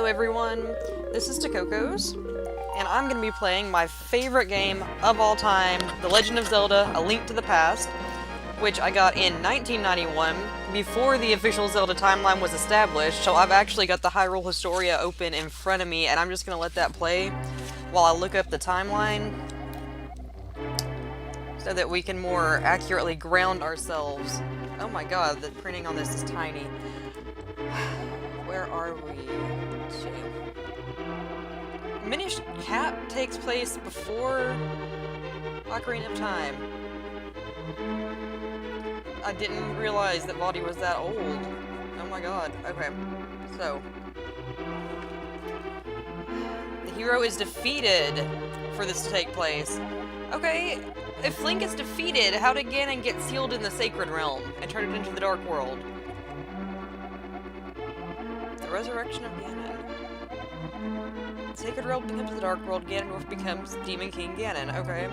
Hello everyone, this is Takocos, and I'm going to be playing my favorite game of all time, The Legend of Zelda: A Link to the Past, which I got in 1991, before the official Zelda timeline was established, so I've actually got the Hyrule Historia open in front of me, and I'm just going to let that play while I look up the timeline, so that we can more accurately ground ourselves. Oh my god, the printing on this is tiny. Where are we? Let's see. Minish Cap takes place before Ocarina of Time. I didn't realize that Vaudi was that old. Oh my god. Okay. So. The hero is defeated for this to take place. Okay, if Link is defeated, how did Ganon get sealed in the Sacred Realm and turn it into the Dark World? The Resurrection of Ganon. Sacred Realm becomes the Dark World, Ganondorf becomes Demon King Ganon. Okay.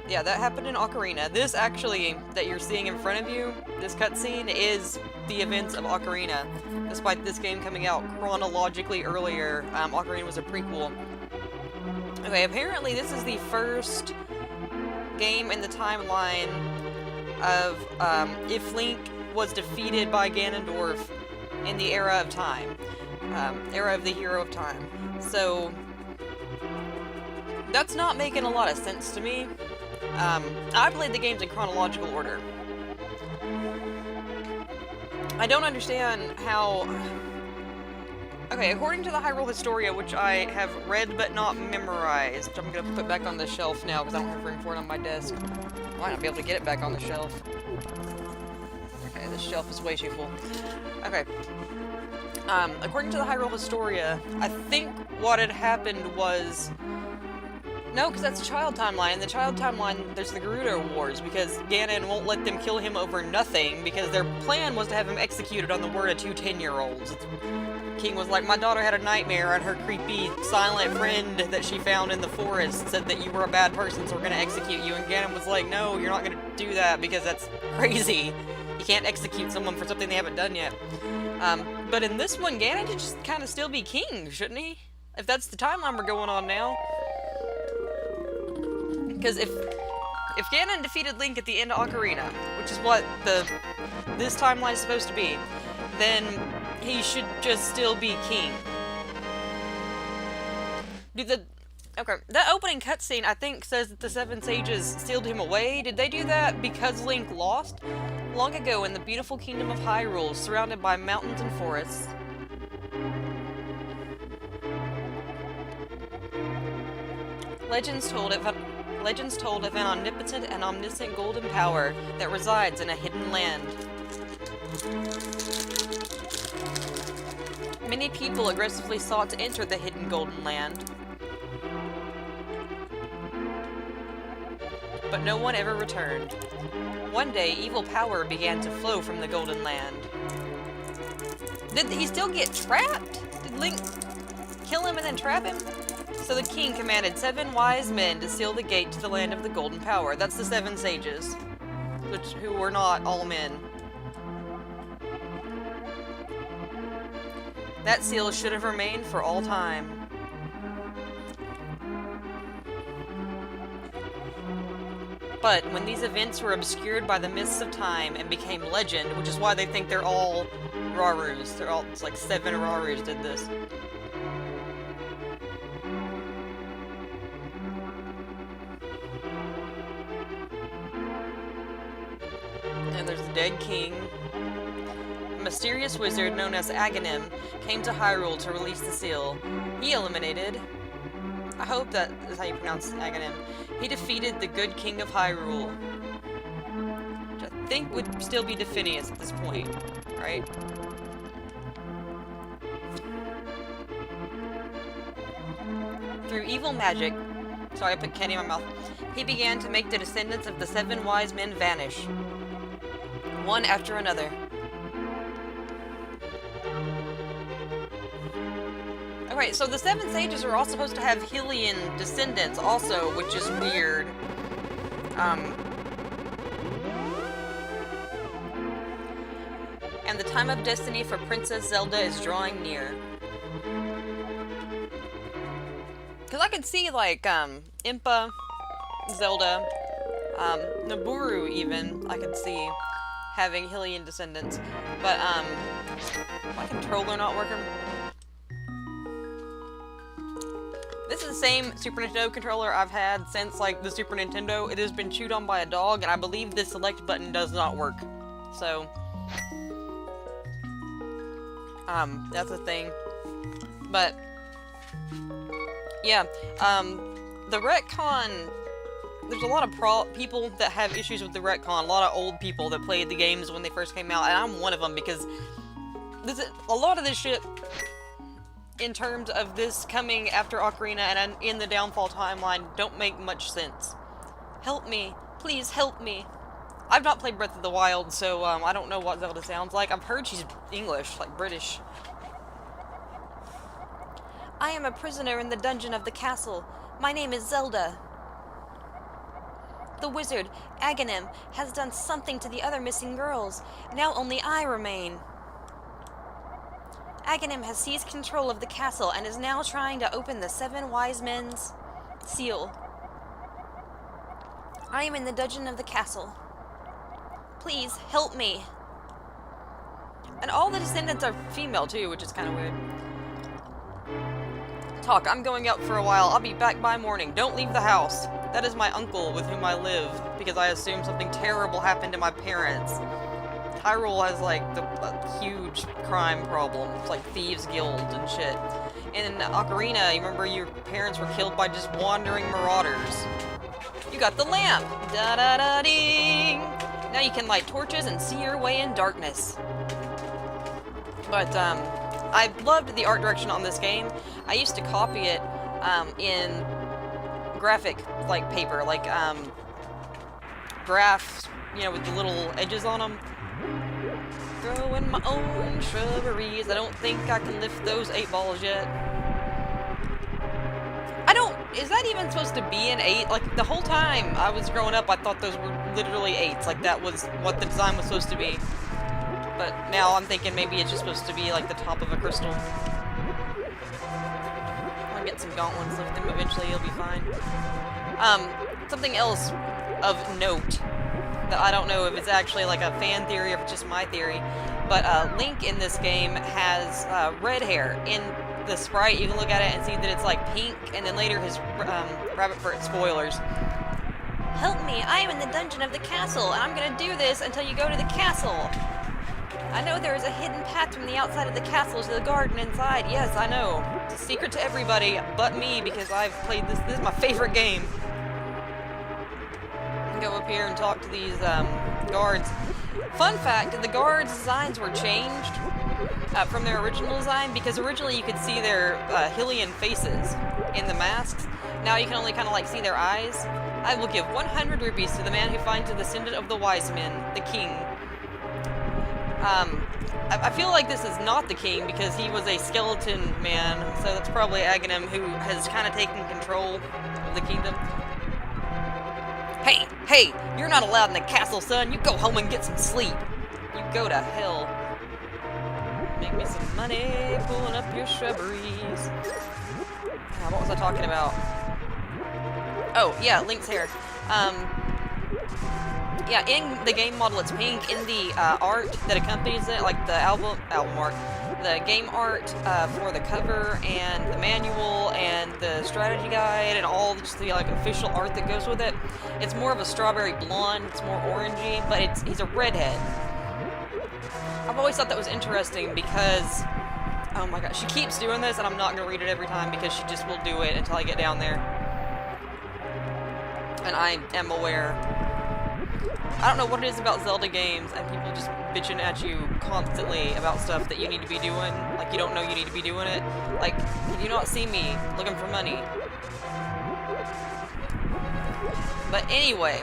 Yeah, that happened in Ocarina. This actually, that you're seeing in front of you, this cutscene, is the events of Ocarina. Despite this game coming out chronologically earlier, Ocarina was a prequel. Okay, apparently this is the first game in the timeline of, if Link was defeated by Ganondorf in the era of time. Era of the Hero of Time. So, that's not making a lot of sense to me. I played the games in chronological order. I don't understand how... Okay, according to the Hyrule Historia, which I have read but not memorized, I'm gonna put back on the shelf now because I don't have room for it on my desk. I might not be able to get it back on the shelf. Okay, this shelf is way too full. Okay. According to the Hyrule Historia, I think what had happened was... No, because that's the child timeline. In the child timeline, there's the Gerudo Wars, because Ganon won't let them kill him over nothing, because their plan was to have him executed on the word of two 10-year-olds. King was like, my daughter had a nightmare, and her creepy, silent friend that she found in the forest said that you were a bad person, so we're gonna execute you. And Ganon was like, no, you're not gonna do that, because that's crazy. You can't execute someone for something they haven't done yet. But in this one, Ganon should just kind of still be king, shouldn't he? If that's the timeline we're going on now. Because if Ganon defeated Link at the end of Ocarina, which is what this timeline is supposed to be, then he should just still be king. Okay, that opening cutscene, I think, says that the Seven Sages sealed him away. Did they do that because Link lost? Long ago, in the beautiful kingdom of Hyrule, surrounded by mountains and forests. Legends told of an omnipotent and omniscient golden power that resides in a hidden land. Many people aggressively sought to enter the hidden golden land, but no one ever returned. One day, evil power began to flow from the golden land. Did he still get trapped? Did Link kill him and then trap him? So the king commanded 7 wise men to seal the gate to the land of the golden power. That's the 7 sages, who were not all men. That seal should have remained for all time. But when these events were obscured by the mists of time and became legend, which is why they think they're all Rarus. It's like 7 Rarus did this. And there's the dead king. A mysterious wizard known as Aghanim came to Hyrule to release the seal. He eliminated... I hope that is how you pronounce Aghanim. He defeated the good king of Hyrule. Which I think would still be Definius at this point, right? Through evil magic... Sorry, I put candy in my mouth. He began to make the descendants of the 7 wise men vanish. One after another. Alright, so the 7 sages are all supposed to have Hylian descendants also, which is weird. And the time of destiny for Princess Zelda is drawing near. Because I could see, like, Impa, Zelda, Nabooru even, I could see having Hylian descendants. But, my controller not working? This is the same Super Nintendo controller I've had since, like, the Super Nintendo. It has been chewed on by a dog, and I believe this select button does not work. So, that's a thing. But, yeah, the retcon, there's a lot of people that have issues with the retcon, a lot of old people that played the games when they first came out, and I'm one of them, because a lot of this shit, in terms of this coming after Ocarina and in the Downfall timeline, don't make much sense. Help me. Please help me. I've not played Breath of the Wild, so I don't know what Zelda sounds like. I've heard she's English, like British. I am a prisoner in the dungeon of the castle. My name is Zelda. The wizard, Aghanim, has done something to the other missing girls. Now only I remain. Aghanim has seized control of the castle and is now trying to open the 7 wise men's seal. I am in the dungeon of the castle. Please, help me. And all the descendants are female, too, which is kind of weird. Talk, I'm going out for a while. I'll be back by morning. Don't leave the house. That is my uncle with whom I live, because I assume something terrible happened to my parents. Hyrule has, like, a huge crime problem. It's like Thieves Guild and shit. In Ocarina, you remember your parents were killed by just wandering marauders. You got the lamp! Da-da-da-ding! Now you can light torches and see your way in darkness. But, I loved the art direction on this game. I used to copy it, in graphic, like, paper. Like, graphs, you know, with the little edges on them. Growing my own shrubberies. I don't think I can lift those 8 balls yet. Is that even supposed to be an 8? Like, the whole time I was growing up, I thought those were literally 8s. Like, that was what the design was supposed to be. But now I'm thinking maybe it's just supposed to be, like, the top of a crystal. I'll get some gauntlets, lift them eventually, it'll be fine. Something else of note that I don't know if it's actually like a fan theory or if it's just my theory, but Link in this game has red hair. In the sprite, you can look at it and see that it's like pink, and then later his rabbit fur, spoilers. Help me, I am in the dungeon of the castle, and I'm gonna do this until you go to the castle. I know there is a hidden path from the outside of the castle to the garden inside. Yes, I know. It's a secret to everybody but me, because I've played this. This is my favorite game. Go up here and talk to these guards. Fun fact, the guards' designs were changed from their original design, because originally you could see their Hylian faces in the masks. Now you can only kind of like see their eyes. I will give 100 rupees to the man who finds the descendant of the wise men, the king. I feel like this is not the king, because he was a skeleton man, so that's probably Aghanim, who has kind of taken control of the kingdom. Hey, you're not allowed in the castle, son. You go home and get some sleep. You go to hell. Make me some money, pulling up your shrubberies. What was I talking about? Oh, yeah, Link's hair. Yeah, in the game model it's pink. In the art that accompanies it, like the album art, the game art for the cover and the manual and the strategy guide and all just the like official art that goes with it, it's more of a strawberry blonde. It's more orangey, but he's a redhead. I've always thought that was interesting because, oh my gosh, she keeps doing this, and I'm not gonna read it every time because she just will do it until I get down there. And I am aware. I don't know what it is about Zelda games and people just bitching at you constantly about stuff that you need to be doing. Like, you don't know you need to be doing it. Like, can you not see me looking for money? But anyway,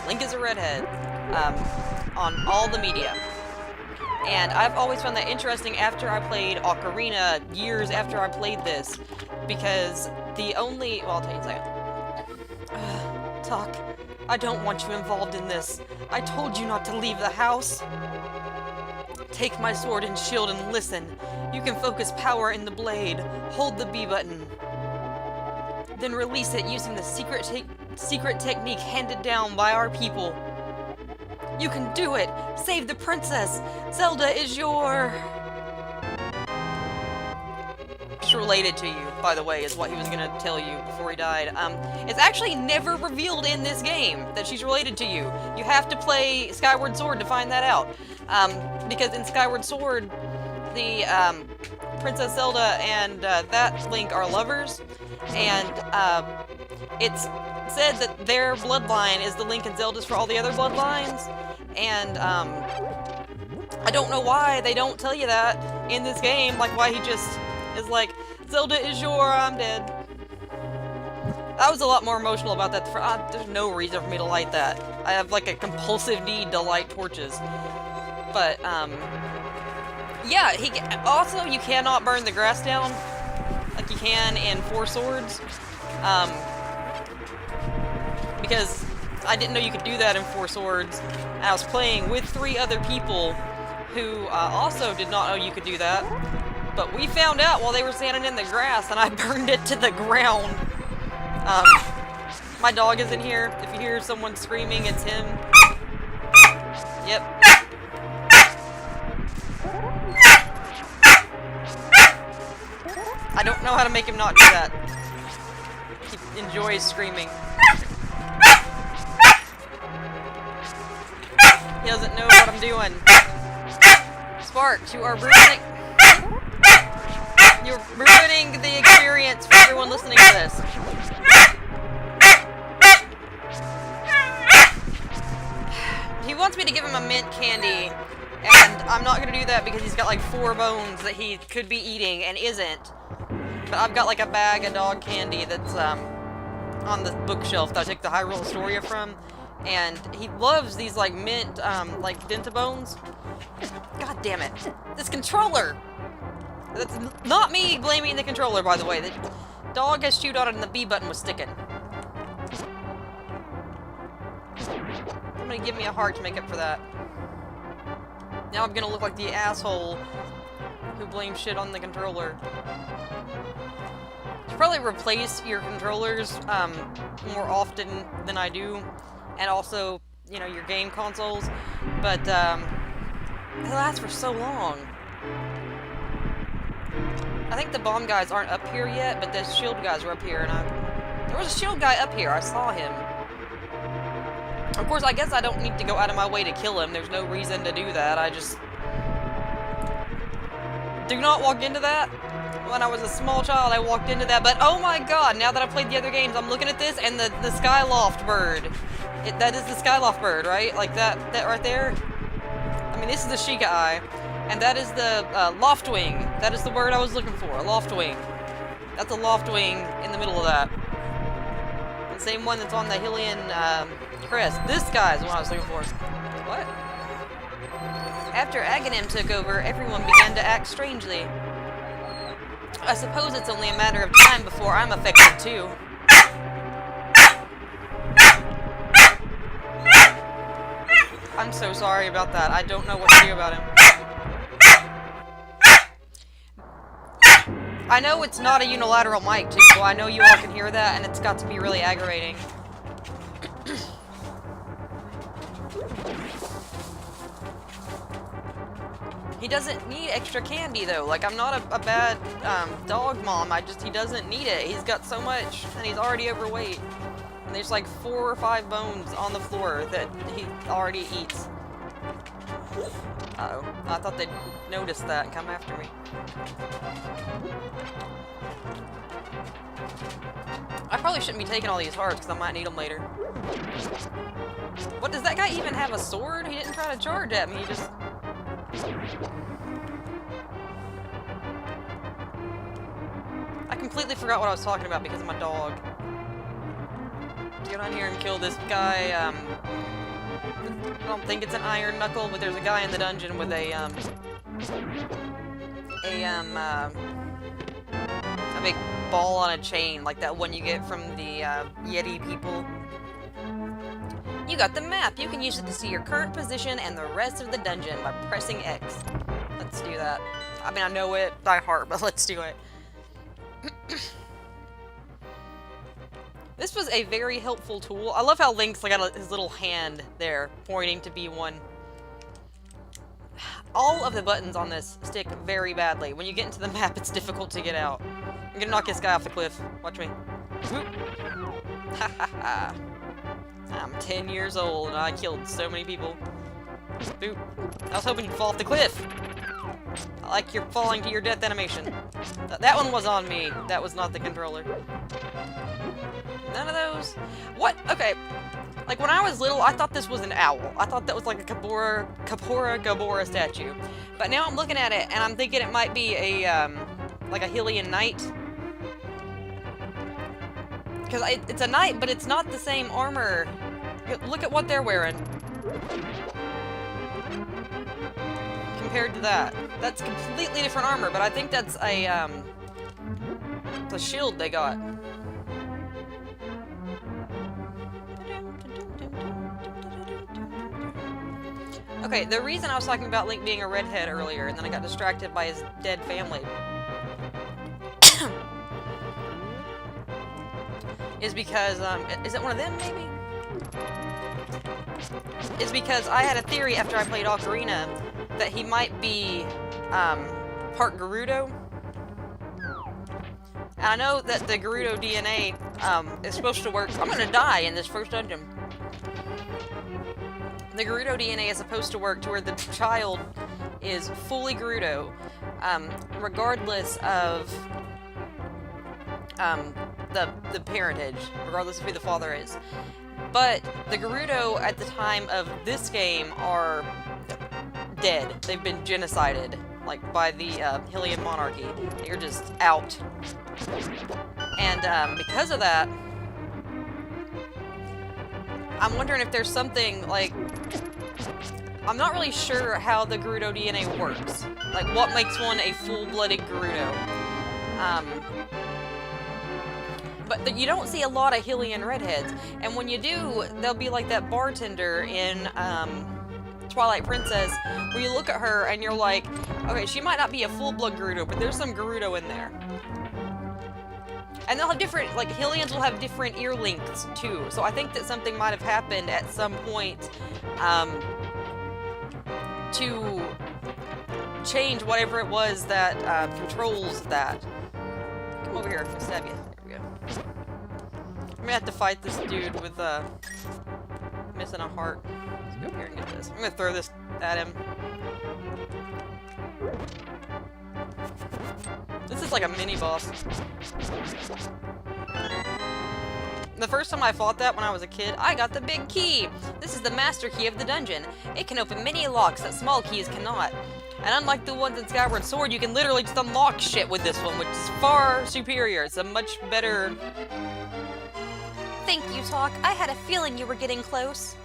Link is a redhead on all the media. And I've always found that interesting after I played Ocarina, years after I played this, because the only... well, I'll tell you in a second. Talk. I don't want you involved in this. I told you not to leave the house. Take my sword and shield and listen. You can focus power in the blade. Hold the B button. then release it using the secret technique handed down by our people. You can do it! Save the princess! Zelda is your... She's related to you, by the way, is what he was gonna tell you before he died. It's actually never revealed in this game that she's related to you. You have to play Skyward Sword to find that out. Because in Skyward Sword, the, Princess Zelda and, that Link are lovers, and, it's said that their bloodline is the Link and Zelda's for all the other bloodlines, and, I don't know why they don't tell you that in this game, like why he just is like, Zelda is your, I'm dead. I was a lot more emotional about that. There's no reason for me to light that. I have like a compulsive need to light torches. But, yeah, also you cannot burn the grass down like you can in Four Swords. Because I didn't know you could do that in Four Swords. And I was playing with 3 other people who also did not know you could do that. But we found out while they were standing in the grass, and I burned it to the ground. My dog is in here. If you hear someone screaming, it's him. Yep. I don't know how to make him not do that. He enjoys screaming. He doesn't know what I'm doing. Sparks, you are ruining... You're ruining the experience for everyone listening to this. He wants me to give him a mint candy, and I'm not gonna do that because he's got like 4 bones that he could be eating and isn't. But I've got like a bag of dog candy that's on the bookshelf that I took the Hyrule Historia from, and he loves these like mint like dentabones. God damn it! This controller. That's not me blaming the controller, by the way. The dog has chewed on it and the B button was sticking. Somebody give me a heart to make up for that. Now I'm gonna look like the asshole who blames shit on the controller. You should probably replace your controllers more often than I do. And also, you know, your game consoles. But, they last for so long. I think the bomb guys aren't up here yet, but the shield guys are up here, and there was a shield guy up here, I saw him. Of course, I guess I don't need to go out of my way to kill him, there's no reason to do that, I just... Do not walk into that. When I was a small child, I walked into that, but oh my god, now that I've played the other games, I'm looking at this, and the Skyloft bird. That is the Skyloft bird, right? Like that right there? I mean, this is the Sheikah Eye. And that is the Loftwing. That is the word I was looking for. Loftwing. That's a Loftwing in the middle of that. The same one that's on the Hylian crest. This guy is the one I was looking for. What? After Aghanim took over, everyone began to act strangely. I suppose it's only a matter of time before I'm affected too. I'm so sorry about that. I don't know what to do about him. I know it's not a unilateral mic, too, so I know you all can hear that, and it's got to be really aggravating. He doesn't need extra candy, though. Like, I'm not a bad dog mom. He doesn't need it. He's got so much, and he's already overweight. And there's like 4 or 5 bones on the floor that he already eats. Uh-oh. I thought they'd notice that and come after me. I probably shouldn't be taking all these hearts, because I might need them later. What, does that guy even have a sword? He didn't try to charge at me, he just... I completely forgot what I was talking about because of my dog. Let's go down here and kill this guy, I don't think it's an iron knuckle, but there's a guy in the dungeon with a big ball on a chain, like that one you get from the, Yeti people. You got the map! You can use it to see your current position and the rest of the dungeon by pressing X. Let's do that. I mean, I know it by heart, but let's do it. This was a very helpful tool. I love how Link's like got his little hand there, pointing to B1. All of the buttons on this stick very badly. When you get into the map, it's difficult to get out. I'm gonna knock this guy off the cliff. Watch me. Ha ha ha. I'm 10 years old and I killed so many people. Boop. I was hoping you'd fall off the cliff. I like your falling to your death animation. That one was on me. That was not the controller. None of those. What? Okay. Like, when I was little, I thought this was an owl. I thought that was like a Kapora Gabora statue. But now I'm looking at it, and I'm thinking it might be a, like a Hylian knight. Because it's a knight, but it's not the same armor. Look at what they're wearing. Compared to that. That's completely different armor, but I think that's a, it's a shield they got. Okay, the reason I was talking about Link being a redhead earlier, and then I got distracted by his dead family, is because, is it one of them, maybe? Is because I had a theory after I played Ocarina that he might be, part Gerudo. And I know that the Gerudo DNA, is supposed to work. I'm gonna die in this first dungeon. The Gerudo DNA is supposed to work to where the child is fully Gerudo, regardless of, the parentage, regardless of who the father is. But the Gerudo at the time of this game are dead. They've been genocided, like, by the, Hylian monarchy. They're just out. And, because of that, I'm wondering if there's something, like, I'm not really sure how the Gerudo DNA works. Like, what makes one a full-blooded Gerudo? But you don't see a lot of Hylian redheads, and when you do, they'll be like that bartender in, Twilight Princess, where you look at her and you're like, okay, she might not be a full-blood Gerudo, but there's some Gerudo in there. And they'll have different, like, Hylians will have different ear lengths, too. So I think that something might have happened at some point, to change whatever it was that, controls that. Come over here, I'll stab you. There we go. I'm gonna have to fight this dude with, missing a heart. Let's go here and get this. I'm gonna throw this at him. This is like a mini-boss. The first time I fought that when I was a kid, I got the big key! This is the master key of the dungeon. It can open many locks that small keys cannot. And unlike the ones in Skyward Sword, you can literally just unlock shit with this one, which is far superior. It's a much better... Thank you, Talk. I had a feeling you were getting close.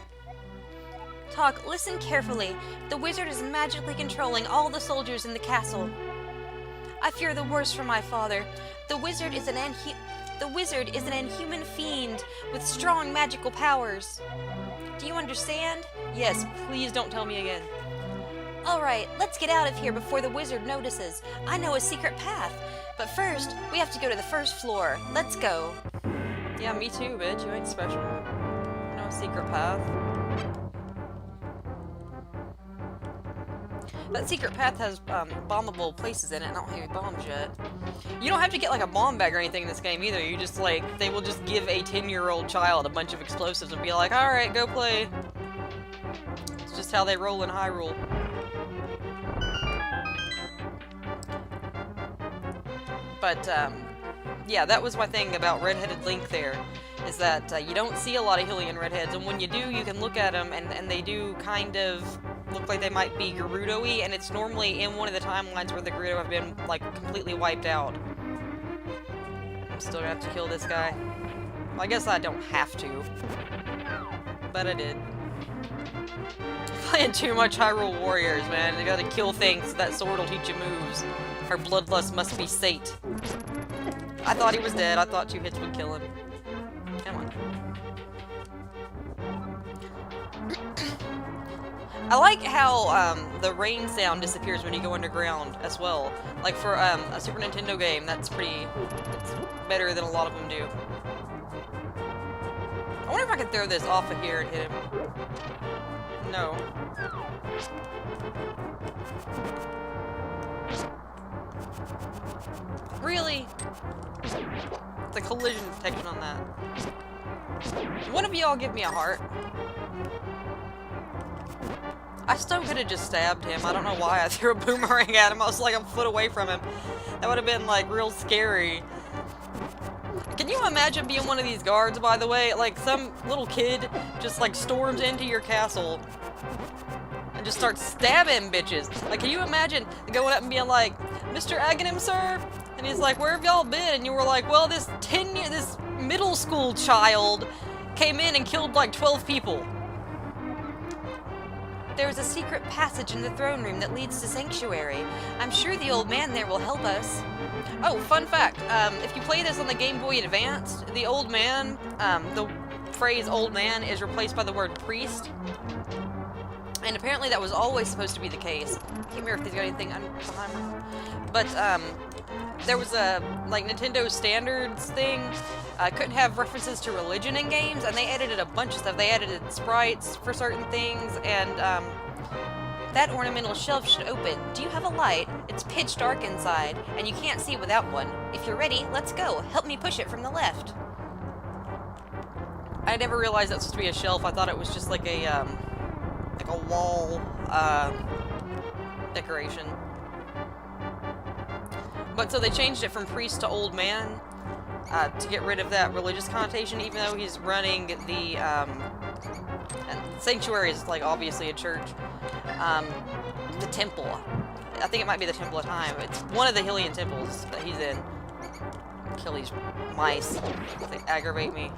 Talk, listen carefully. The wizard is magically controlling all the soldiers in the castle. I fear the worst for my father. The wizard is an inhuman fiend with strong magical powers. Do you understand? Yes, please don't tell me again. Alright, let's get out of here before the wizard notices. I know a secret path. But first, we have to go to the first floor. Let's go. Yeah, me too, bitch. You ain't special. No secret path. That secret path has, bombable places in it. I don't have any bombs yet. You don't have to get, like, a bomb bag or anything in this game, either. You just, like, they will just give a 10-year-old child a bunch of explosives and be like, alright, go play. It's just how they roll in Hyrule. But, yeah, that was my thing about Redheaded Link there, is that you don't see a lot of Hylian redheads, and when you do, you can look at them, and they do kind of look like they might be Gerudo-y, and it's normally in one of the timelines where the Gerudo have been, like, completely wiped out. I'm still gonna have to kill this guy. Well, I guess I don't have to, but I did. Playing too much Hyrule Warriors, man. You gotta kill things so that sword will teach you moves. Her bloodlust must be sate. I thought he was dead. I thought 2 hits would kill him. Come on. I like how the rain sound disappears when you go underground as well. Like for a Super Nintendo game, that's better than a lot of them do. I wonder if I could throw this off of here and hit him. No. Really? The collision detection on that. One of y'all give me a heart. I still could have just stabbed him. I don't know why I threw a boomerang at him. I was like a foot away from him. That would have been like real scary. Can you imagine being one of these guards, by the way? Like some little kid just like storms into your castle and just starts stabbing bitches. Like, can you imagine going up and being like, Mr. Aghanim, sir? And he's like, where have y'all been? And you were like, well, this middle school child came in and killed like 12 people. There's a secret passage in the throne room that leads to Sanctuary. I'm sure the old man there will help us. Oh, fun fact. If you play this on the Game Boy Advance, the old man, the phrase old man is replaced by the word priest. And apparently that was always supposed to be the case. I can't remember if there's got anything behind me. But, there was a, like, Nintendo Standards thing. Couldn't have references to religion in games, and they edited a bunch of stuff. They edited sprites for certain things, and, that ornamental shelf should open. Do you have a light? It's pitch dark inside, and you can't see without one. If you're ready, let's go. Help me push it from the left. I never realized that was supposed to be a shelf. I thought it was just like a wall, decoration. But so they changed it from priest to old man, to get rid of that religious connotation, even though he's running the, and Sanctuary is, like, obviously a church. The temple. I think it might be the Temple of Time. It's one of the Hylian temples that he's in. Kill these mice. They aggravate me.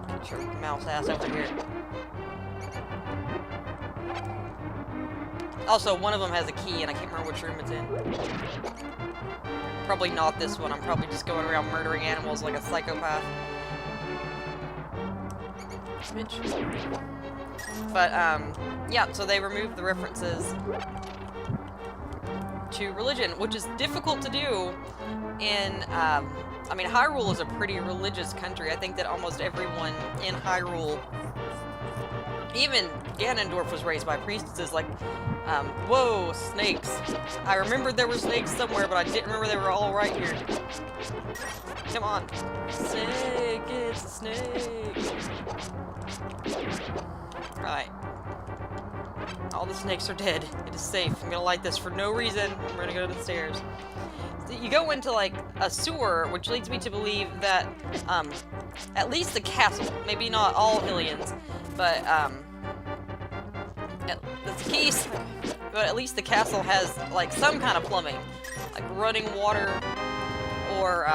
Get your mouse ass over here. Also, one of them has a key, and I can't remember which room it's in. Probably not this one. I'm probably just going around murdering animals like a psychopath. Bitch. But, yeah, so they removed the references to religion, which is difficult to do in, I mean, Hyrule is a pretty religious country. I think that almost everyone in Hyrule, even Ganondorf was raised by priestesses, like, whoa, snakes. I remembered there were snakes somewhere, but I didn't remember they were all right here. Come on. Snake, it's a snake. Right. All the snakes are dead. It is safe. I'm gonna light this for no reason. I'm gonna go to the stairs. So you go into, like, a sewer, which leads me to believe that, at least the castle, maybe not all Hylians, but, that's the keys. But at least the castle has, like, some kind of plumbing. Like running water, or,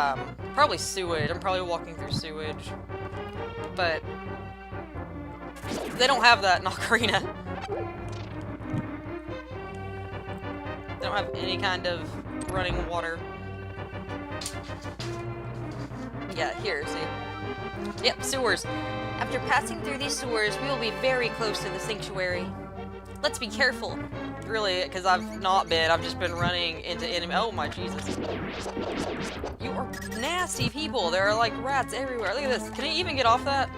probably sewage. I'm probably walking through sewage. But they don't have that in Ocarina. They don't have any kind of running water. Yeah, here, see? Yep, sewers. After passing through these sewers, we will be very close to the Sanctuary. Let's be careful. Really, because I've not been. I've just been running into enemy. Oh my Jesus. You are nasty people. There are like rats everywhere. Look at this. Can I even get off that?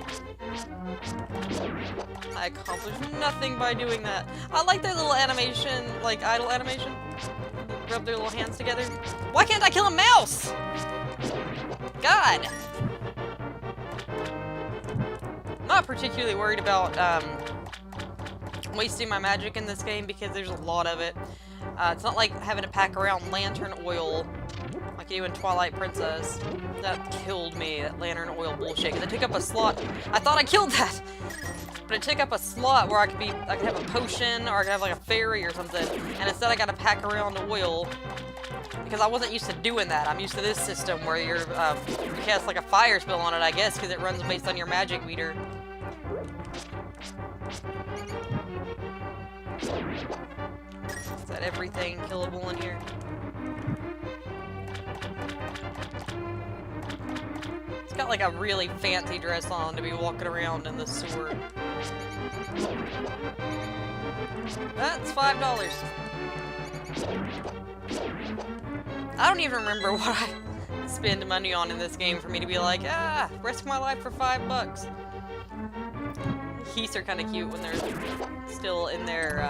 I accomplished nothing by doing that. I like their little animation, like idle animation. Rub their little hands together. Why can't I kill a mouse? God. Not particularly worried about, wasting my magic in this game because there's a lot of it. It's not like having to pack around lantern oil like you do in Twilight Princess. That killed me, that lantern oil bullshit, because it took up a slot. I thought I killed that! But it took up a slot where I could have a potion, or I could have like a fairy or something, and instead I gotta pack around oil, because I wasn't used to doing that. I'm used to this system where you cast like a fire spell on it, I guess, because it runs based on your magic meter. Is that everything killable in here? It's got like a really fancy dress on to be walking around in the sewer. That's $5. I don't even remember what spend money on in this game for me to be like, ah, risk my life for $5. Geese are kind of cute when they're still in their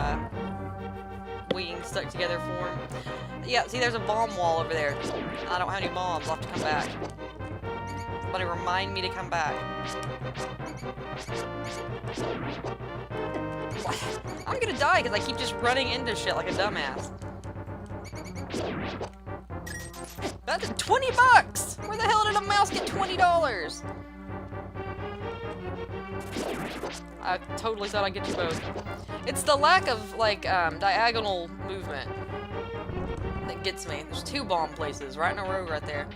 wings stuck together form. Yeah, see, there's a bomb wall over there. I don't have any bombs. I'll have to come back. Somebody remind me to come back. I'm gonna die because I keep just running into shit like a dumbass. That's $20! Where the hell did a mouse get $20? I totally thought I'd get you both. It's the lack of, like, diagonal movement that gets me. There's 2 bomb places right in a row right there.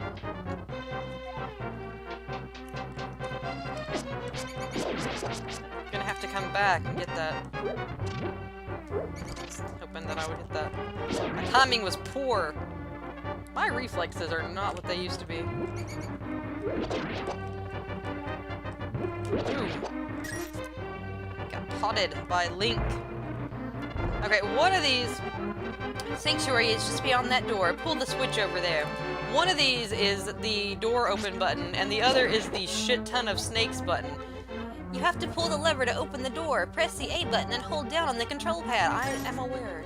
Gonna have to come back and get that. Just hoping that I would hit that. My timing was poor. My reflexes are not what they used to be. Ooh. Got potted by Link. Okay, one of these sanctuary is just beyond that door. Pull the switch over there. One of these is the door open button, and the other is the shit ton of snakes button. You have to pull the lever to open the door. Press the A button and hold down on the control pad. I am aware.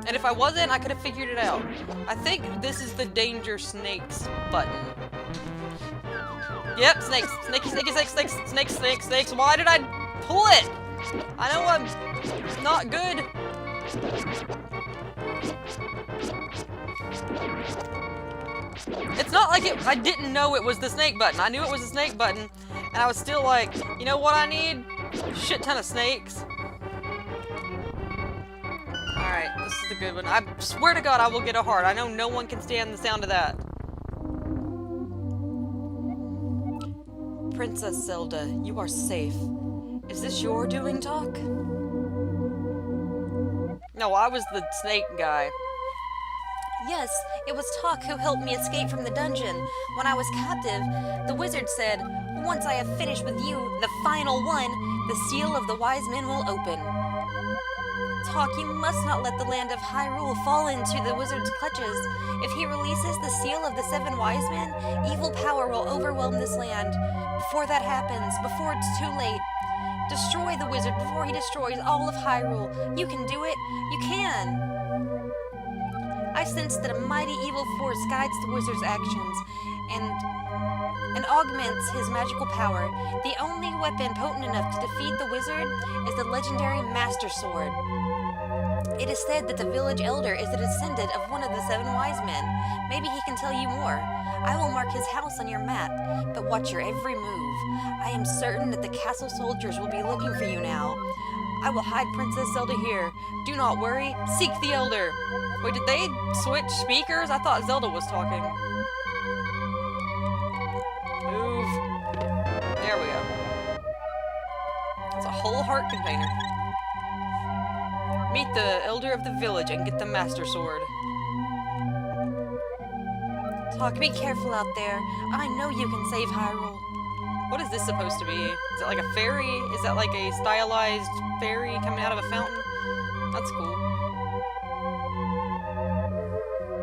And if I wasn't, I could have figured it out. I think this is the danger snakes button. Yep, snakes. Snaky, snaky, snakes, snakes, snakes, snakes, snakes. Why did I pull it? I know I'm not good. It's not like I didn't know it was the snake button. I knew it was the snake button, and I was still like, you know what I need? Shit ton of snakes. Alright, this is the good one. I swear to God I will get a heart. I know no one can stand the sound of that. Princess Zelda, you are safe. Is this your doing, Talk? No, I was the snake guy. Yes, it was Talk who helped me escape from the dungeon. When I was captive, the wizard said, once I have finished with you, the final one, the seal of the wise men will open. Talk, you must not let the land of Hyrule fall into the wizard's clutches. If he releases the seal of the 7 wise men, evil power will overwhelm this land. Before that happens, before it's too late, destroy the wizard before he destroys all of Hyrule. You can do it. You can. I sense that a mighty evil force guides the wizard's actions and augments his magical power. The only weapon potent enough to defeat the wizard is the legendary Master Sword. It is said that the village elder is a descendant of one of the 7 wise men. Maybe he can tell you more. I will mark his house on your map, but watch your every move. I am certain that the castle soldiers will be looking for you now. I will hide Princess Zelda here. Do not worry. Seek the elder. Wait, did they switch speakers? I thought Zelda was talking. Move. There we go. It's a whole heart container. Meet the elder of the village and get the Master Sword. Talk, be careful out there. I know you can save Hyrule. What is this supposed to be? Is it like a fairy? Is that like a stylized fairy coming out of a fountain? That's cool.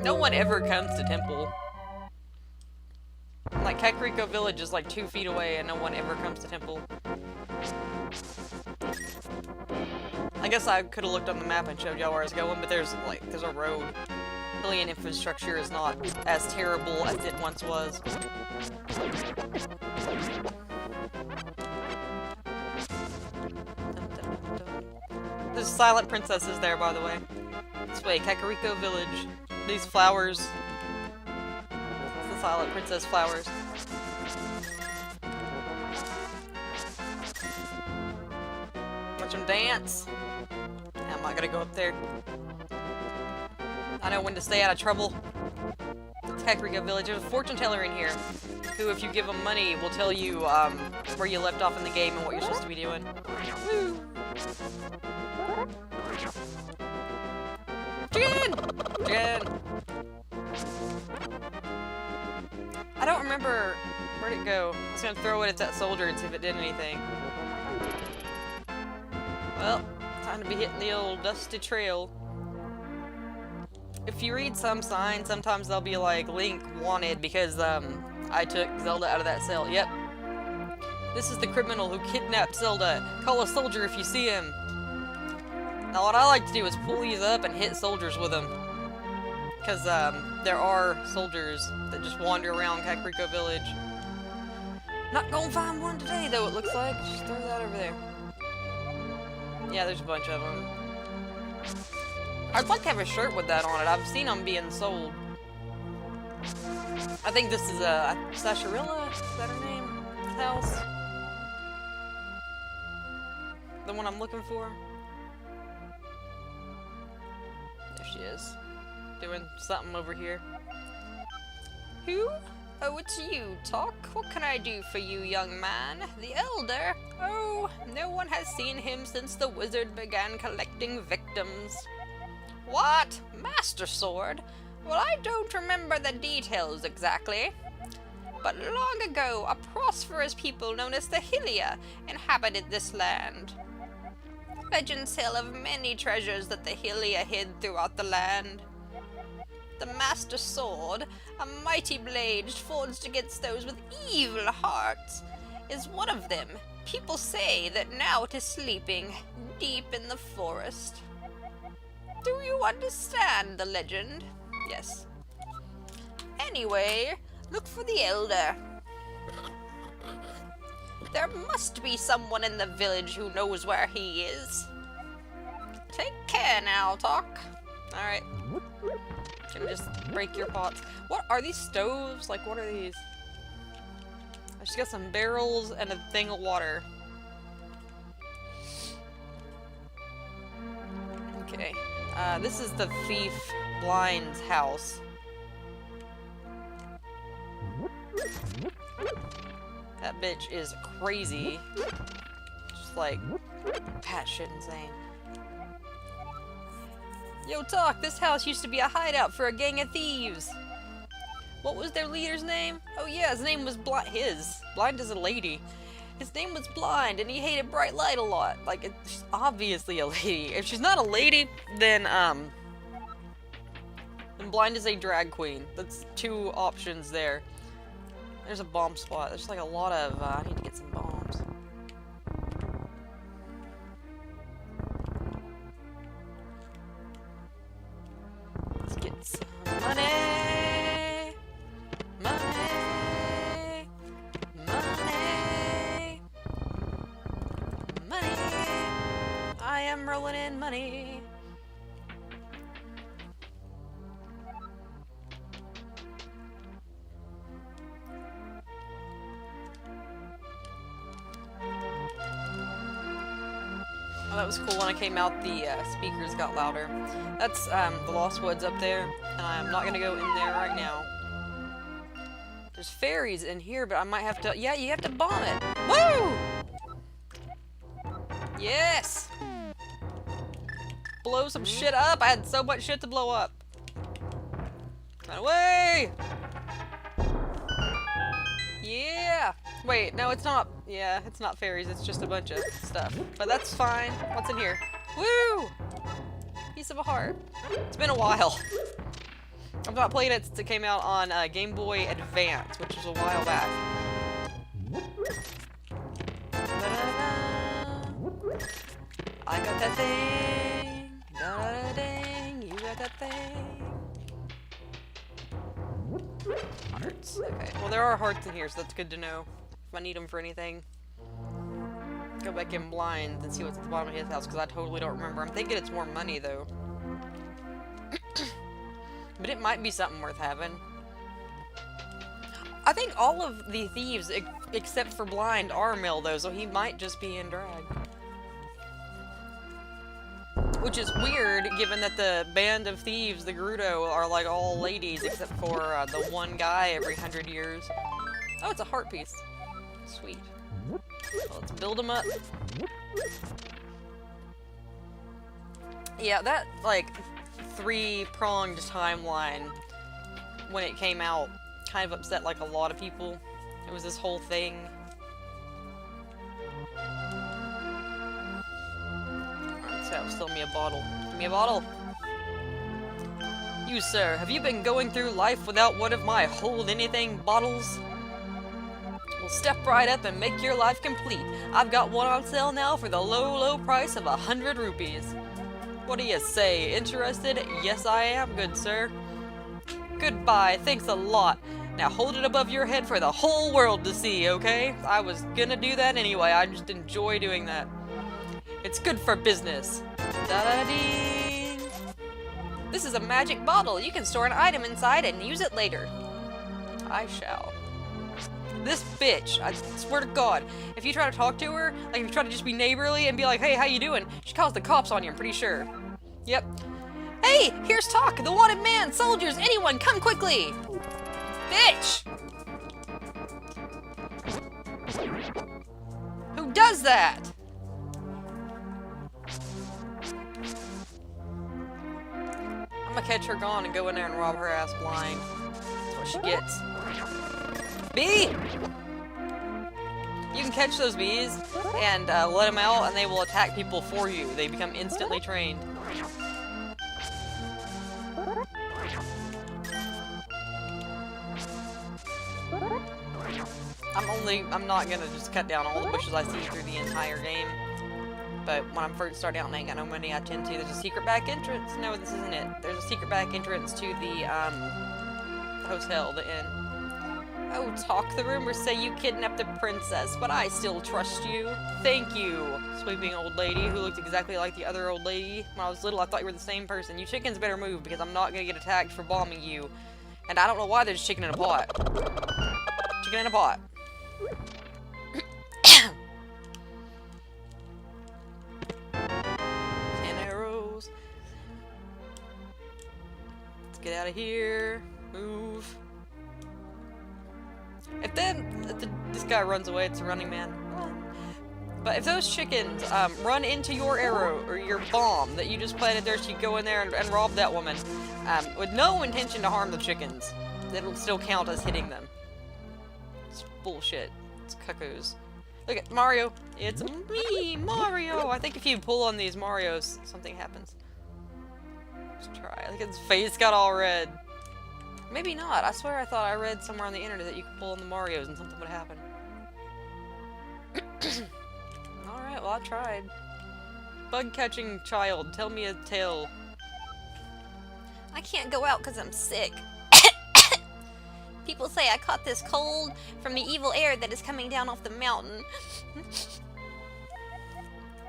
No one ever comes to temple. Like, Kakariko Village is like 2 feet away and no one ever comes to temple. I guess I could have looked on the map and showed y'all where I was going, but there's a road. Alien infrastructure is not as terrible as it once was. There's silent princesses there, by the way. This way, Kakariko Village. These flowers. It's the silent princess flowers. Watch them dance. I'm not gonna go up there. I know when to stay out of trouble. It's Kakariko Village. There's a fortune teller in here who, if you give him money, will tell you where you left off in the game and what you're supposed to be doing. Woo! Jen! Jen! I don't remember... Where'd it go? I was gonna throw it at that soldier and see if it did anything. Well, time to be hitting the old dusty trail. if you read some signs, sometimes they'll be like, Link wanted because, I took Zelda out of that cell. Yep. This is the criminal who kidnapped Zelda. Call a soldier if you see him. Now what I like to do is pull these up and hit soldiers with them. Because, there are soldiers that just wander around Kakariko Village. Not gonna find one today, though, it looks like. Just throw that over there. Yeah, there's a bunch of them. I'd like to have a shirt with that on it. I've seen them being sold. I think this is a Sahasrahla, is that her name? House? The one I'm looking for? There she is. Doing something over here. Who? Oh, it's you, Talk. What can I do for you, young man? The Elder? Oh, no one has seen him since the wizard began collecting victims. What? Master Sword? Well, I don't remember the details exactly. But long ago, a prosperous people known as the Hylia inhabited this land. Legends tell of many treasures that the Hylia hid throughout the land. The Master Sword, a mighty blade forged against those with evil hearts, is one of them. People say that now it is sleeping deep in the forest. Do you understand the legend? Yes. Anyway, look for the Elder. There must be someone in the village who knows where he is. Take care now, Talk. Alright. Can just break your pots. What are these stoves? Like, what are these? I just got some barrels and a thing of water. Okay. This is the thief Blind's house. That bitch is crazy. Just like, batshit insane. Yo, Talk, this house used to be a hideout for a gang of thieves. What was their leader's name? Oh yeah, his name was Blind is a lady. His name was Blind, and he hated bright light a lot. Like, she's obviously a lady. If she's not a lady, then Blind is a drag queen. That's two options there. There's a bomb spot. There's like a lot of, I need to get some bombs. Let's get some money! Money! Money! Money! I am rolling in money! Oh, that was cool. When I came out, the speakers got louder. That's the Lost Woods up there, and I'm not gonna go in there right now. There's fairies in here, but I might have to. Yeah, you have to bomb it. Woo! Yes! Blow some shit up. I had so much shit to blow up. Run away! Yeah! Wait, no, it's not. Yeah, it's not fairies. It's just a bunch of stuff. But that's fine. What's in here? Woo! Piece of a heart. It's been a while. I've not played it since it came out on Game Boy Advance, which was a while back. I got that thing. Da-da-dang. You got that thing. Hearts. Okay. Well, there are hearts in here, so that's good to know. If I need them for anything. Go back in Blind and see what's at the bottom of his house, because I totally don't remember. I'm thinking it's more money, though. But it might be something worth having. I think all of the thieves, except for Blind, are male, though, so he might just be in drag. Which is weird, given that the band of thieves, the Gerudo, are like all ladies, except for the one guy every 100 years. Oh, it's a heart piece. Sweet. Well, let's build them up. Yeah, that, like, three-pronged timeline, when it came out, kind of upset, like, a lot of people. It was this whole thing. So, still me a bottle. Give me a bottle! You, sir, have you been going through life without one of my hold anything bottles? Well, step right up and make your life complete. I've got one on sale now for the low, low price of 100 rupees. What do you say? Interested? Yes, I am, good sir. Goodbye, thanks a lot. Now hold it above your head for the whole world to see, okay? I was gonna do that anyway, I just enjoy doing that. It's good for business. Da-da-ding! This is a magic bottle. You can store an item inside and use it later. I shall. This bitch, I swear to God, if you try to talk to her, like if you try to just be neighborly and be like, hey, how you doing? She calls the cops on you, I'm pretty sure. Yep. Hey, here's Talk, the wanted man, soldiers, anyone, come quickly! Bitch! Who does that? I'm gonna catch her gone and go in there and rob her ass blind. That's what she gets. Bee! You can catch those bees and let them out and they will attack people for you. They become instantly trained. I'm not gonna just cut down all the bushes I see through the entire game. But when I'm first starting out and I ain't got no money, I tend to. There's a secret back entrance. No, this isn't it. There's a secret back entrance to the hotel, the inn. Oh, Talk, the rumors say you kidnapped the princess, but I still trust you. Thank you, sweeping old lady who looked exactly like the other old lady. When I was little, I thought you were the same person. You chickens better move because I'm not gonna get attacked for bombing you. And I don't know why there's chicken in a pot. Chicken in a pot. 10 arrows. Let's get out of here. Move. If this guy runs away, it's a running man. But if those chickens run into your arrow or your bomb that you just planted there, so you go in there and rob that woman with no intention to harm the chickens, it'll still count as hitting them. It's bullshit. It's cuckoos. Look at Mario. It's me, Mario. I think if you pull on these Marios, something happens. Let's try. Look at his face got all red. Maybe not. I swear I thought I read somewhere on the internet that you could pull on the Marios and something would happen. Alright, well I tried. Bug-catching child, tell me a tale. I can't go out because I'm sick. People say I caught this cold from the evil air that is coming down off the mountain.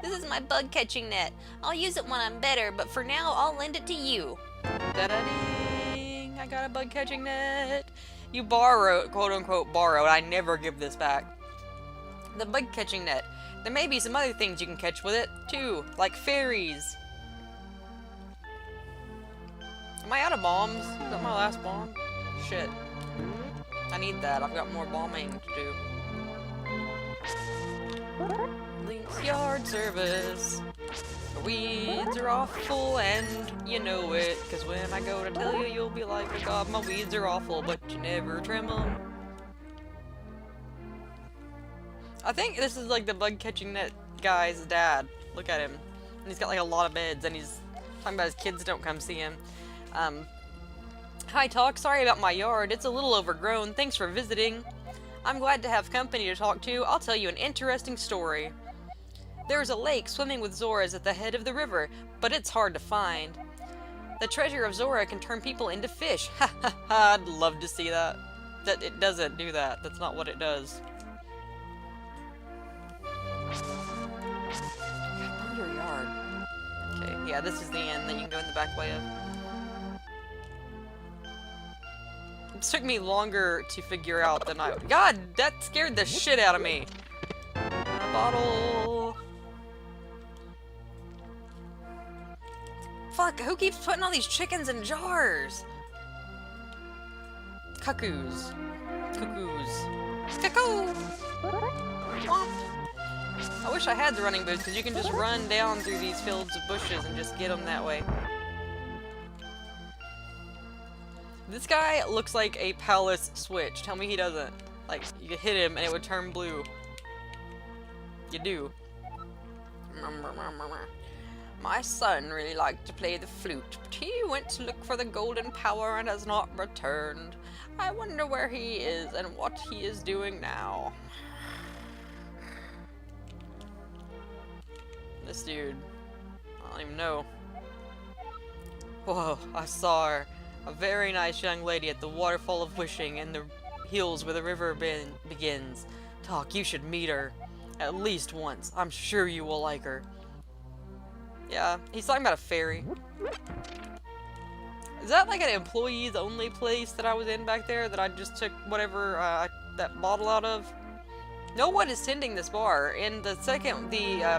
This is my bug-catching net. I'll use it when I'm better, but for now, I'll lend it to you. Da-da-ding! I got a bug-catching net. You borrowed, quote-unquote borrowed. I never give this back. The bug-catching net. There may be some other things you can catch with it, too. Like fairies. Am I out of bombs? Is that my last bomb? Shit. I need that. I've got more bombing to do. Link's yard service. The weeds are awful and you know it. Cause when I go to tell you, you'll be like, oh god, my weeds are awful, but you never trim them. I think this is like the bug catching net guy's dad. Look at him. And he's got like a lot of beds and he's talking about his kids don't come see him. Hi Talk, sorry about my yard. It's a little overgrown. Thanks for visiting. I'm glad to have company to talk to. I'll tell you an interesting story. There's a lake swimming with Zoras at the head of the river, but it's hard to find. The treasure of Zora can turn people into fish. Ha ha ha, I'd love to see that. That it doesn't do that. That's not what it does. Your yard. Okay, yeah, this is the end that you can go in the back way of. It took me longer to figure out than I... God, that scared the shit out of me. A bottle. Fuck, who keeps putting all these chickens in jars? Cuckoos. Cuckoos. Cuckoo! Womp. I wish I had the running boots, because you can just run down through these fields of bushes and just get them that way. This guy looks like a palace switch. Tell me he doesn't. Like, you could hit him and it would turn blue. You do. My son really liked to play the flute, but he went to look for the golden power and has not returned. I wonder where he is and what he is doing now. This dude, I don't even know. Whoa, I saw her. A very nice young lady at the Waterfall of Wishing in the hills where the river begins. Talk, you should meet her. At least once. I'm sure you will like her. Yeah, he's talking about a fairy. Is that like an employees only place that I was in back there that I just took whatever that bottle out of? No one is tending this bar. In the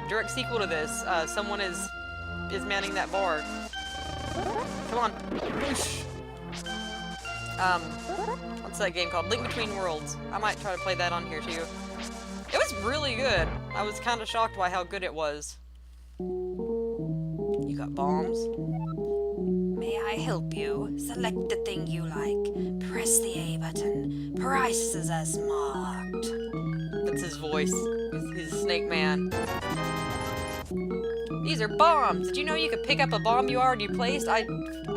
direct sequel to this, someone is manning that bar. Come on. Whoosh. What's that game called? Link Between Worlds. I might try to play that on here too. It was really good. I was kind of shocked by how good it was. You got bombs? May I help you? Select the thing you like. Press the A button. Prices as marked. That's his voice. He's a snake man. These are bombs! Did you know you could pick up a bomb you already placed? I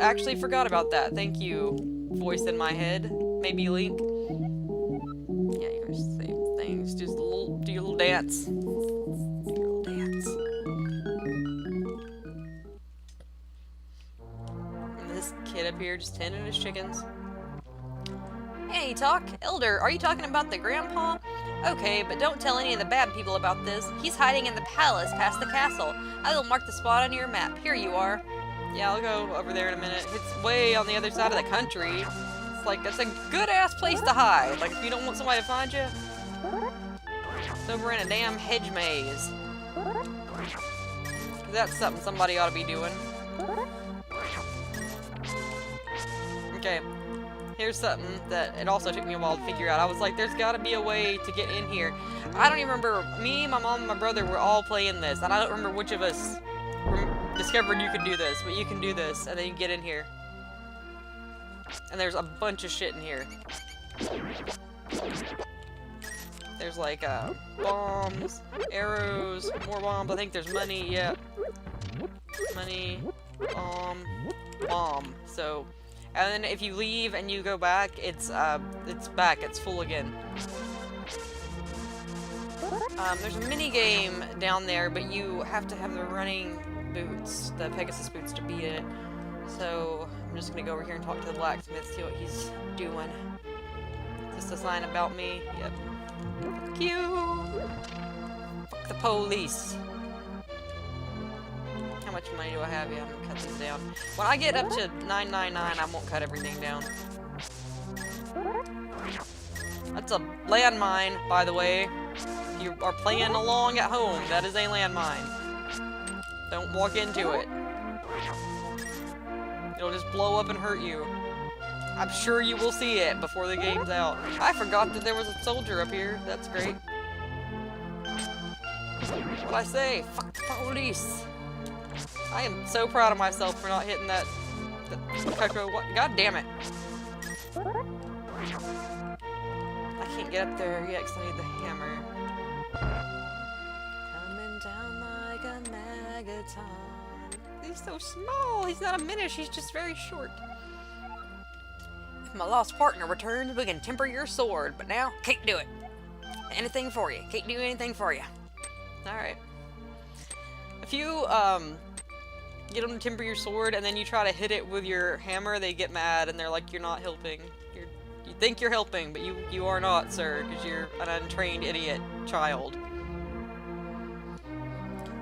actually forgot about that. Thank you, voice in my head. Maybe Link. Yeah, you can just say things. Just do your little dance. Do your little dance. And this kid up here just tending his chickens. Hey, Talk. Elder, are you talking about the grandpa? Okay, but don't tell any of the bad people about this. He's hiding in the palace past the castle. I will mark the spot on your map. Here you are. Yeah, I'll go over there in a minute. It's way on the other side of the country. It's like, it's a good-ass place to hide. Like, if you don't want somebody to find you, it's over in a damn hedge maze. That's something somebody ought to be doing. Okay. Here's something that it also took me a while to figure out. I was like, there's gotta be a way to get in here. I don't even remember. Me, my mom, and my brother were all playing this, and I don't remember which of us discovered you could do this, but you can do this, and then you can get in here. And there's a bunch of shit in here. There's like bombs, arrows, more bombs. I think there's money. Yeah, money, bomb. So. And then if you leave and you go back, it's back. It's full again. There's a mini game down there, but you have to have the running boots, the Pegasus boots, to beat it. So I'm just gonna go over here and talk to the blacksmith, see what he's doing. Is this a sign about me? Yep. Fuck you. Fuck the police. How much money do I have? Yeah, I'm gonna cut these down. When I get up to 999, I won't cut everything down. That's a landmine, by the way. If you are playing along at home, that is a landmine. Don't walk into it. It'll just blow up and hurt you. I'm sure you will see it before the game's out. I forgot that there was a soldier up here. That's great. What'd I say? Fuck the police. I am so proud of myself for not hitting that what? God damn it. I can't get up there yet because I need the hammer. Coming down like a magaton. He's so small. He's not a minish. He's just very short. If my lost partner returns, we can temper your sword. But now, can't do it. Anything for you. Can't do anything for you. Alright. If you, get them to temper your sword, and then you try to hit it with your hammer, they get mad, and they're like, you're not helping. You think you're helping, but you are not, sir, because you're an untrained idiot child.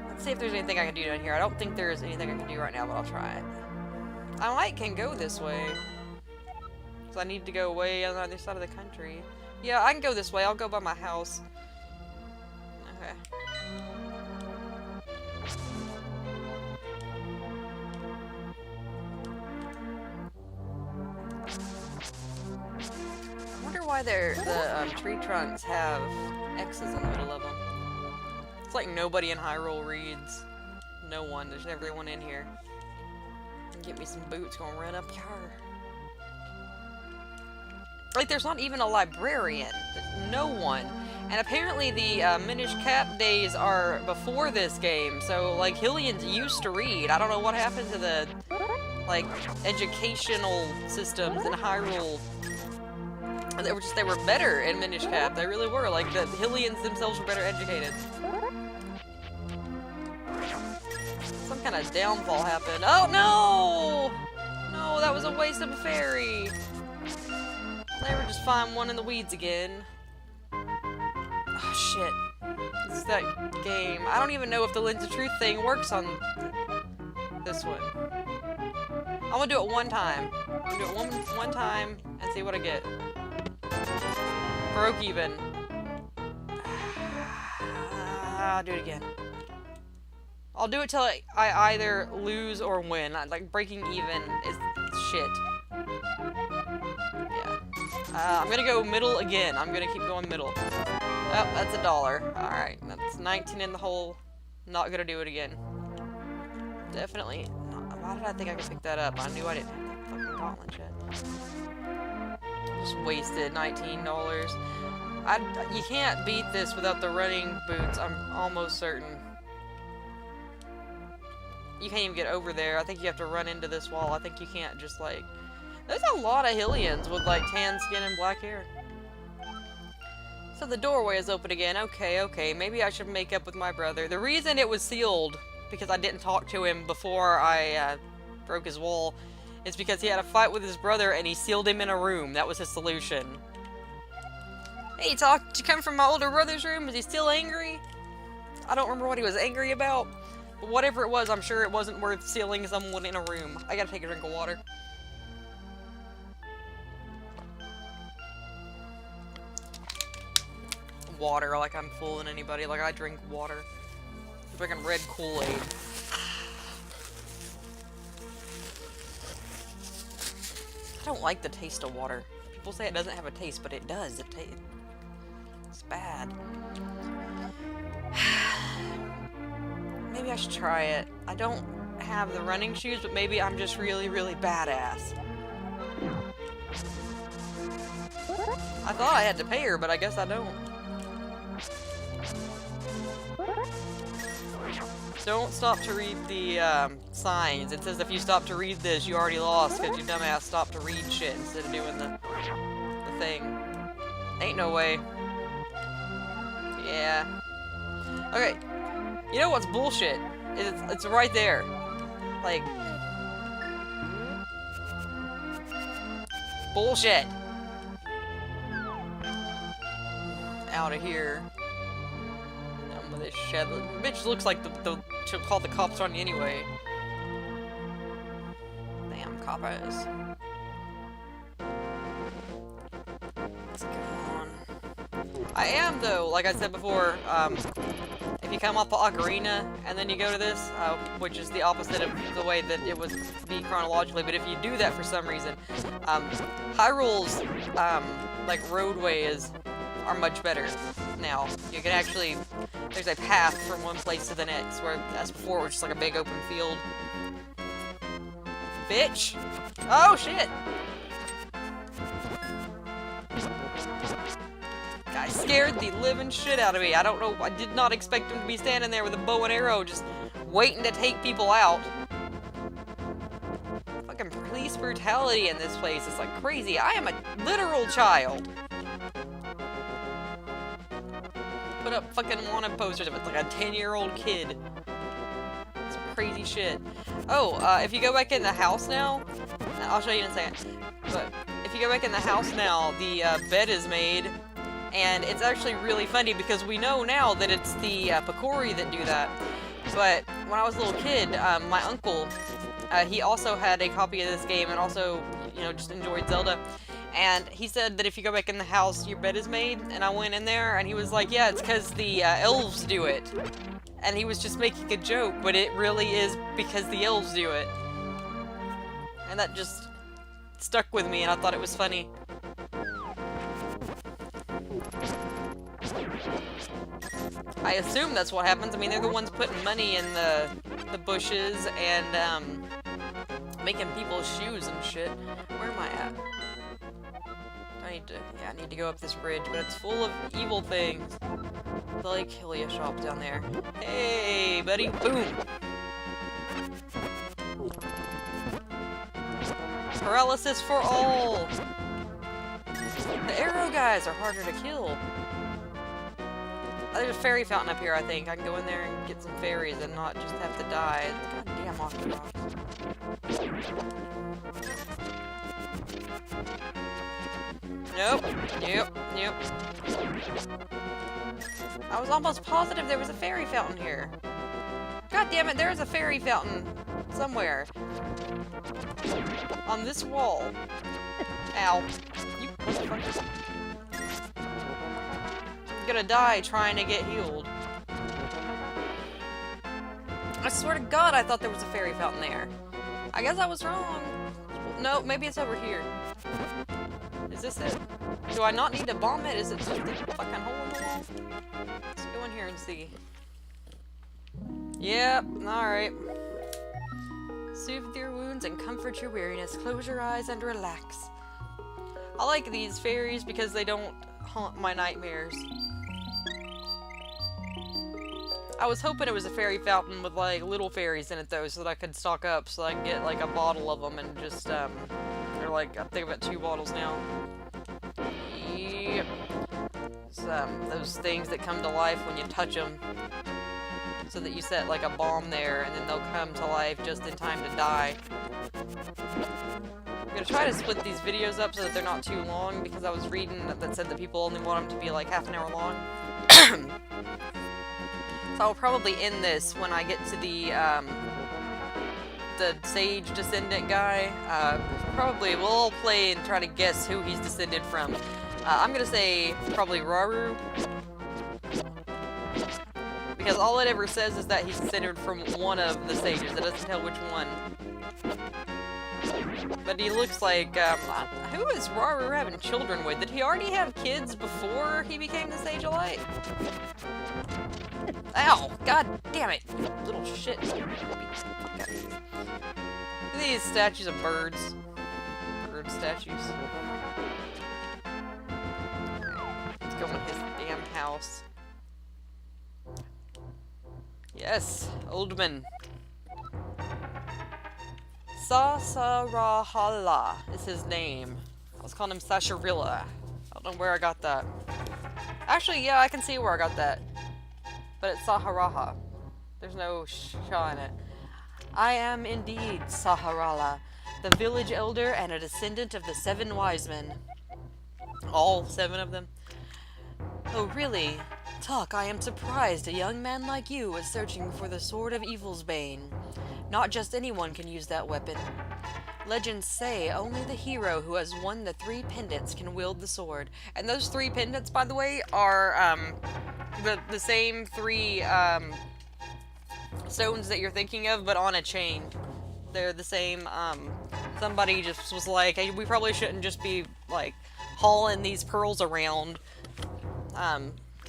Let's see if there's anything I can do down here. I don't think there's anything I can do right now, but I'll try it. I can go this way. Because I need to go way on the other side of the country. Yeah, I can go this way. I'll go by my house. Okay. I wonder why the tree trunks have X's in the middle of them. It's like nobody in Hyrule reads. No one. There's everyone in here. Get me some boots. Gonna run up here. Like, there's not even a librarian. There's no one. And apparently the Minish Cap days are before this game, so, like, Hylians used to read. I don't know what happened to the, like, educational systems in Hyrule. They were better in Minish Cap. They really were. Like, the Hylians themselves were better educated. Some kind of downfall happened. Oh, no! No, that was a waste of a fairy. Never just find one in the weeds again. Oh, shit. This is that game. I don't even know if the Lens of Truth thing works on this one. I'm gonna do it one time. I'm gonna do it one time and see what I get. Broke even. I'll do it again. I'll do it till I either lose or win. Like, breaking even is shit. Yeah. I'm gonna go middle again. I'm gonna keep going middle. Oh, that's $1. Alright, that's 19 in the hole. Not gonna do it again. Definitely not. Why did I think I could pick that up? I knew I didn't have that fucking gauntlet yet. Just wasted $19. You can't beat this without the running boots, I'm almost certain. You can't even get over there. I think you have to run into this wall. I think you can't just, like... There's a lot of Hylians with, like, tan skin and black hair. So the doorway is open again. Okay. Maybe I should make up with my brother. The reason it was sealed, because I didn't talk to him before I broke his wall, is because he had a fight with his brother and he sealed him in a room. That was his solution. Hey, did you come from my older brother's room? Is he still angry? I don't remember what he was angry about. But whatever it was, I'm sure it wasn't worth sealing someone in a room. I gotta take a drink of water. Water, like I'm fooling anybody. Like I drink water. I'm drinking red Kool-Aid. I don't like the taste of water. People say it doesn't have a taste, but it does. It's bad. Maybe I should try it. I don't have the running shoes, but maybe I'm just really, really badass. I thought I had to pay her, but I guess I don't. Don't stop to read the signs. It says if you stop to read this, you already lost because you dumbass stopped to read shit instead of doing the thing. Ain't no way. Yeah. Okay. You know what's bullshit? It's right there. Like... Bullshit! Out of here. Done with this shit. The bitch looks like she'll call the cops on you anyway. Damn coppers. Let's go on. I am, though, like I said before, if you come off the Ocarina and then you go to this, which is the opposite of the way that it was be chronologically, but if you do that for some reason, Hyrule's, like, roadways are much better now. You can actually, there's a path from one place to the next, where as before it was just like a big open field. Bitch! Oh, shit! Guy scared the living shit out of me. I don't know, I did not expect him to be standing there with a bow and arrow just waiting to take people out. Fucking police brutality in this place is like crazy. I am a literal child. Put up fucking wanted posters of it like a 10-year-old kid. It's crazy shit. Oh, if you go back in the house now, I'll show you in a second, but if you go back in the house now, the bed is made, and it's actually really funny because we know now that it's the Pakori that do that, but when I was a little kid, my uncle, he also had a copy of this game and also, you know, just enjoyed Zelda. And he said that if you go back in the house, your bed is made. And I went in there, and he was like, yeah, it's because the elves do it. And he was just making a joke, but it really is because the elves do it. And that just stuck with me, and I thought it was funny. I assume that's what happens. I mean, they're the ones putting money in the bushes and making people's shoes and shit. Where am I at? Do I I need to go up this bridge, but it's full of evil things. The like Hylia shop down there. Hey, buddy. Boom. Paralysis for all. The arrow guys are harder to kill. There's a fairy fountain up here, I think. I can go in there and get some fairies and not just have to die. Goddamn octopus. Nope. Nope. I was almost positive there was a fairy fountain here. God damn it, there's a fairy fountain somewhere. On this wall. Ow. You motherfucker. I'm gonna die trying to get healed. I swear to God, I thought there was a fairy fountain there. I guess I was wrong. No, maybe it's over here. Is this it? Do I not need to bomb it? Is it just a fucking hole in the wall? Let's go in here and see. Yep, alright. Soothe your wounds and comfort your weariness. Close your eyes and relax. I like these fairies because they don't haunt my nightmares. I was hoping it was a fairy fountain with like little fairies in it though, so that I could stock up, so I can get like a bottle of them and just or like I think I've got 2 bottles now. Yep. It's, those things that come to life when you touch them, so that you set like a bomb there, and then they'll come to life just in time to die. I'm gonna try to split these videos up so that they're not too long, because I was reading that said that people only want them to be like half an hour long. So I'll probably end this when I get to the sage descendant guy. Probably we'll all play and try to guess who he's descended from. I'm gonna say probably Rauru, because all it ever says is that he's descended from one of the sages. It doesn't tell which one. But he looks like, who is Rauru having children with? Did he already have kids before he became the Sage of Light? Ow! God damn it! You little shit. Okay. These statues of birds. Bird statues. Let's go in his damn house. Yes, Oldman. Sahasrahla is his name. I was calling him Sahasrahla. I don't know where I got that. Actually, yeah, I can see where I got that. But it's Saharaha. There's no sha in it. I am indeed Sahasrahla, the village elder and a descendant of the 7 wise men. All 7 of them? Oh, really? Talk, I am surprised a young man like you is searching for the Sword of Evil's Bane. Not just anyone can use that weapon. Legends say only the hero who has won the 3 pendants can wield the sword. And those 3 pendants, by the way, are the same 3 stones that you're thinking of, but on a chain. They're the same. Somebody just was like, hey, we probably shouldn't just be like hauling these pearls around.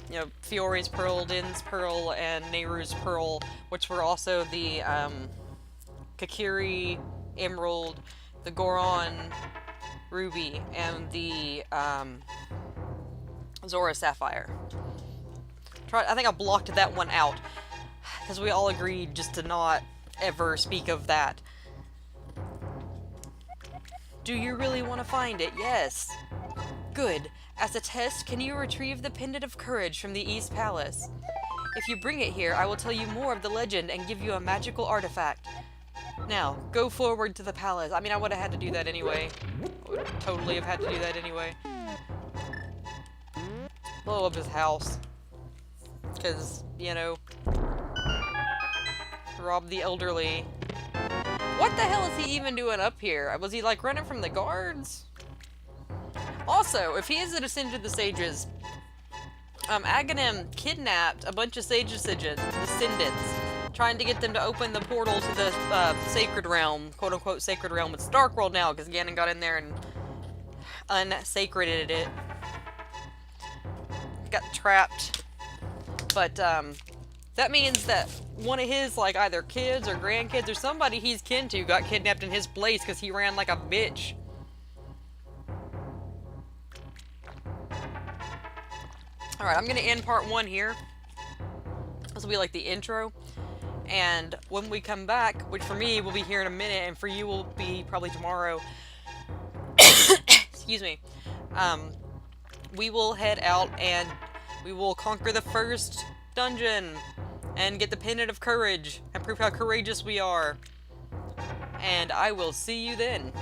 You know, Fiore's Pearl, Din's Pearl, and Nehru's Pearl, which were also the Kakiri Emerald, the Goron Ruby, and the Zora Sapphire. I think I blocked that one out, because we all agreed just to not ever speak of that. Do you really want to find it? Yes. Good. As a test, can you retrieve the Pendant of Courage from the East Palace? If you bring it here, I will tell you more of the legend and give you a magical artifact. Now, go forward to the palace. I mean, I would have had to do that anyway. I would totally have had to do that anyway. Blow up his house. Because, you know, rob the elderly. What the hell is he even doing up here? Was he, like, running from the guards? Also, if he is a descendant of the sages, Aghanim kidnapped a bunch of sage descendants, trying to get them to open the portal to the sacred realm, quote-unquote sacred realm. It's Dark World now, because Ganon got in there and unsacreded it. Got trapped. But, that means that one of his, like, either kids or grandkids or somebody he's kin to got kidnapped in his place because he ran like a bitch. Alright, I'm gonna end part 1 here. This will be like the intro. And when we come back, which for me will be here in a minute, and for you will be probably tomorrow, excuse me, we will head out and we will conquer the first dungeon and get the Pendant of Courage and prove how courageous we are. And I will see you then.